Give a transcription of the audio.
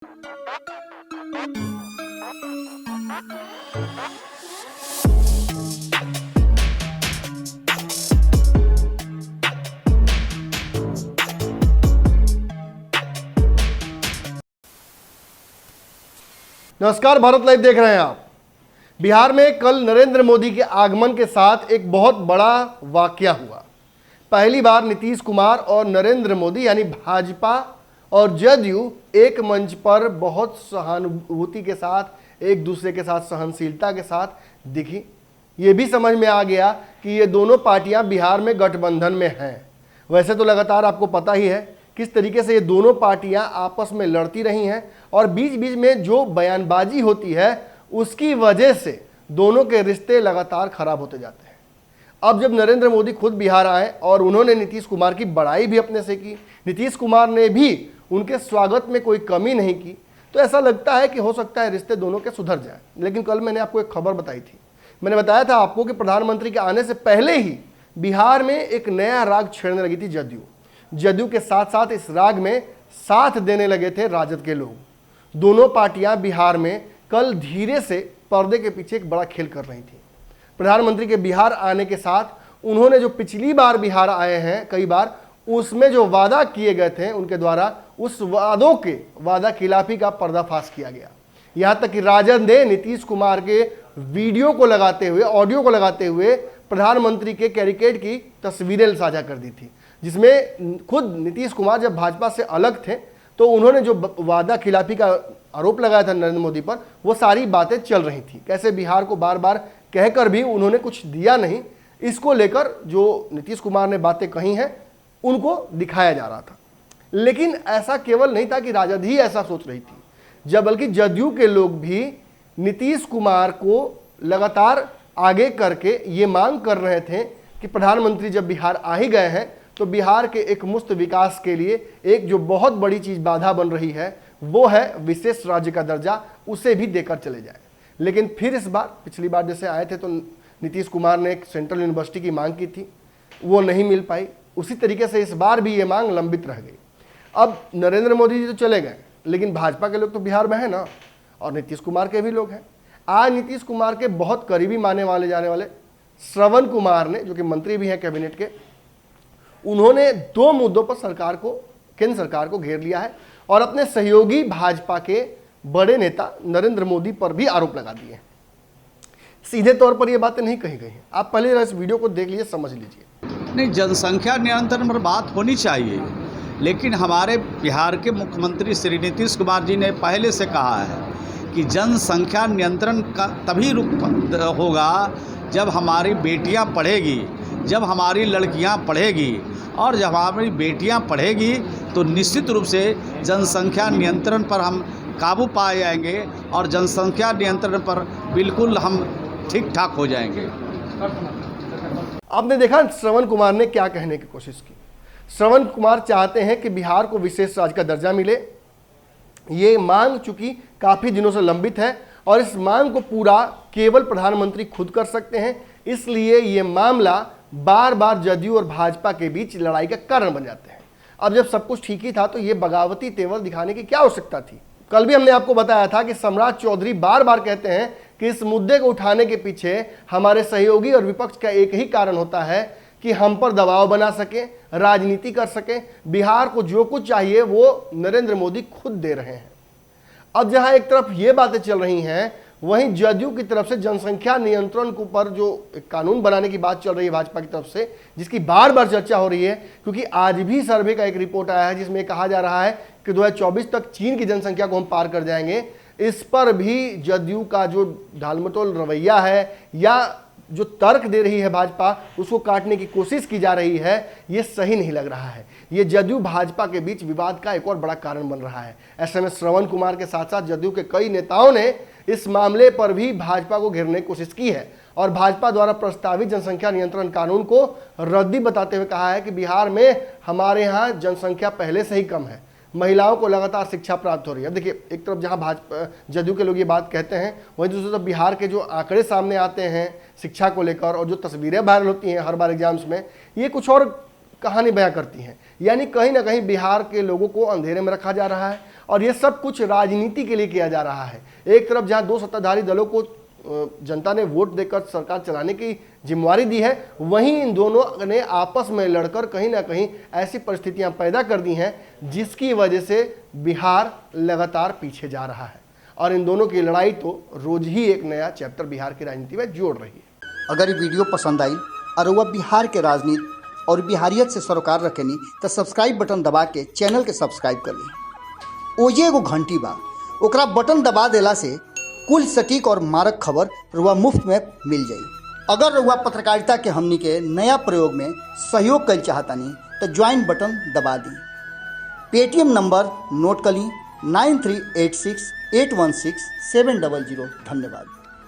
नमस्कार, भारत लाइव देख रहे हैं आप। बिहार में कल नरेंद्र मोदी के आगमन के साथ एक बहुत बड़ा वाकया हुआ। पहली बार नीतीश कुमार और नरेंद्र मोदी यानी भाजपा और जदयू एक मंच पर बहुत सहानुभूति के साथ, एक दूसरे के साथ सहनशीलता के साथ दिखी। ये भी समझ में आ गया कि ये दोनों पार्टियां बिहार में गठबंधन में हैं। वैसे तो लगातार आपको पता ही है किस तरीके से ये दोनों पार्टियां आपस में लड़ती रही हैं और बीच बीच में जो बयानबाजी होती है उसकी वजह से दोनों के रिश्ते लगातार खराब होते जाते हैं। अब जब नरेंद्र मोदी खुद बिहार आए और उन्होंने नीतीश कुमार की बड़ाई भी अपने से की, नीतीश कुमार ने भी उनके स्वागत में कोई कमी नहीं की, तो ऐसा लगता है कि हो सकता है रिश्ते दोनों के सुधर जाए। लेकिन कल मैंने आपको एक खबर बताई थी, मैंने बताया था आपको कि प्रधानमंत्री के आने से पहले ही बिहार में एक नया राग छेड़ने लगी थी जदयू के साथ साथ इस राग में साथ देने लगे थे राजद के लोग। दोनों पार्टियां बिहार में कल धीरे से पर्दे के पीछे एक बड़ा खेल कर रही थी। प्रधानमंत्री के बिहार आने के साथ उन्होंने जो पिछली बार बिहार आए हैं कई बार, उसमें जो वादा किए गए थे उनके द्वारा उस वादों के वादा खिलाफी का पर्दाफाश किया गया। यहां तक कि राजद ने नीतीश कुमार के वीडियो को लगाते हुए, ऑडियो को लगाते हुए प्रधानमंत्री के कैरिकेड की तस्वीरें साझा कर दी थी, जिसमें खुद नीतीश कुमार जब भाजपा से अलग थे तो उन्होंने जो वादा खिलाफी का आरोप लगाया था नरेंद्र मोदी पर, वो सारी बातें चल रही थी। कैसे बिहार को बार बार कहकर भी उन्होंने कुछ दिया नहीं, इसको लेकर जो नीतीश कुमार ने बातें कही हैं उनको दिखाया जा रहा था। लेकिन ऐसा केवल नहीं था कि राजद ही ऐसा सोच रही थी, जब बल्कि जदयू के लोग भी नीतीश कुमार को लगातार आगे करके ये मांग कर रहे थे कि प्रधानमंत्री जब बिहार आ ही गए हैं तो बिहार के एक मुक्त विकास के लिए एक जो बहुत बड़ी चीज बाधा बन रही है वो है विशेष राज्य का दर्जा, उसे भी देकर चले जाए। लेकिन फिर इस बार, पिछली बार जैसे आए थे तो नीतीश कुमार ने एक सेंट्रल यूनिवर्सिटी की मांग की थी, वो नहीं मिल पाई। उसी तरीके से इस बार भी ये मांग लंबित रह गई। अब नरेंद्र मोदी जी तो चले गए, लेकिन भाजपा के लोग तो बिहार में है ना, और नीतीश कुमार के भी लोग हैं। आज नीतीश कुमार के बहुत करीबी माने वाले जाने वाले श्रवण कुमार ने, जो कि मंत्री भी हैं कैबिनेट के, उन्होंने दो मुद्दों पर केंद्र सरकार को घेर लिया है और अपने सहयोगी भाजपा के बड़े नेता नरेंद्र मोदी पर भी आरोप लगा दिए। सीधे तौर पर ये बातें नहीं कही गई हैं, आप पहले इस वीडियो को देख लीजिए, समझ लीजिए। नहीं, जनसंख्या नियंत्रण पर बात होनी चाहिए, लेकिन हमारे बिहार के मुख्यमंत्री श्री नीतीश कुमार जी ने पहले से कहा है कि जनसंख्या नियंत्रण का तभी होगा जब हमारी बेटियां पढ़ेगी, जब हमारी लड़कियां पढ़ेगी, और जब हमारी बेटियां पढ़ेगी तो निश्चित रूप से जनसंख्या नियंत्रण पर हम काबू पाए जाएंगे और जनसंख्या नियंत्रण पर बिल्कुल हम ठीक ठाक हो जाएंगे। आपने देखा श्रवण कुमार ने क्या कहने की कोशिश की। श्रवण कुमार चाहते हैं कि बिहार को विशेष राज्य का दर्जा मिले। ये मांग चूंकि काफी दिनों से लंबित है और इस मांग को पूरा केवल प्रधानमंत्री खुद कर सकते हैं, इसलिए ये मामला बार बार जदयू और भाजपा के बीच लड़ाई का कारण बन जाते हैं। अब जब सब कुछ ठीक ही था तो ये बगावती तेवर दिखाने की क्या आवश्यकता थी। कल भी हमने आपको बताया था कि सम्राट चौधरी बार बार कहते हैं कि इस मुद्दे को उठाने के पीछे हमारे सहयोगी और विपक्ष का एक ही कारण होता है कि हम पर दबाव बना सके, राजनीति कर सके। बिहार को जो कुछ चाहिए वो नरेंद्र मोदी खुद दे रहे हैं। अब जहां एक तरफ ये बातें चल रही हैं, वहीं जदयू की तरफ से जनसंख्या नियंत्रण को पर जो कानून बनाने की बात चल रही है भाजपा की तरफ से, जिसकी बार बार चर्चा हो रही है, क्योंकि आज भी सर्वे का एक रिपोर्ट आया है जिसमें कहा जा रहा है कि 2024 तक चीन की जनसंख्या को हम पार कर जाएंगे। इस पर भी जदयू का जो ढालमटोल रवैया है या जो तर्क दे रही है भाजपा, उसको काटने की कोशिश की जा रही है, ये सही नहीं लग रहा है। ये जदयू भाजपा के बीच विवाद का एक और बड़ा कारण बन रहा है। ऐसे में श्रवण कुमार के साथ साथ जदयू के कई नेताओं ने इस मामले पर भी भाजपा को घेरने की कोशिश की है और भाजपा द्वारा प्रस्तावित जनसंख्या नियंत्रण कानून को रद्दी बताते हुए कहा है कि बिहार में हमारे यहाँ जनसंख्या पहले से ही कम है, महिलाओं को लगातार शिक्षा प्राप्त हो रही है। देखिए, एक तरफ जहां भाजपा जदयू के लोग ये बात कहते हैं, वहीं दूसरी तरफ बिहार के जो आंकड़े सामने आते हैं शिक्षा को लेकर और जो तस्वीरें वायरल होती हैं हर बार एग्जाम्स में, ये कुछ और कहानी बयां करती हैं। यानी कहीं ना कहीं बिहार के लोगों को अंधेरे में रखा जा रहा है और ये सब कुछ राजनीति के लिए किया जा रहा है। एक तरफ जहां दो सत्ताधारी दलों को जनता ने वोट देकर सरकार चलाने की जिम्मेवारी दी है, वहीं इन दोनों ने आपस में लड़कर कहीं ना कहीं ऐसी परिस्थितियां पैदा कर दी हैं जिसकी वजह से बिहार लगातार पीछे जा रहा है। और इन दोनों की लड़ाई तो रोज ही एक नया चैप्टर बिहार की राजनीति में जोड़ रही है। अगर ये वीडियो पसंद आई और वह बिहार के राजनीति और बिहारियत से सरोकार रखेनी तो सब्सक्राइब बटन दबा के चैनल के सब्सक्राइब कर ली। ओजे एगो घंटी बा, ओकरा बटन दबा देला से कुल सटीक और मारक खबर रुआ मुफ्त में मिल जाई। अगर रुआ पत्रकारिता के हमनी के नया प्रयोग में सहयोग कर चाहतानी तो ज्वाइन बटन दबा दी। पेटीएम नंबर नोट कर ली 9386816700। धन्यवाद।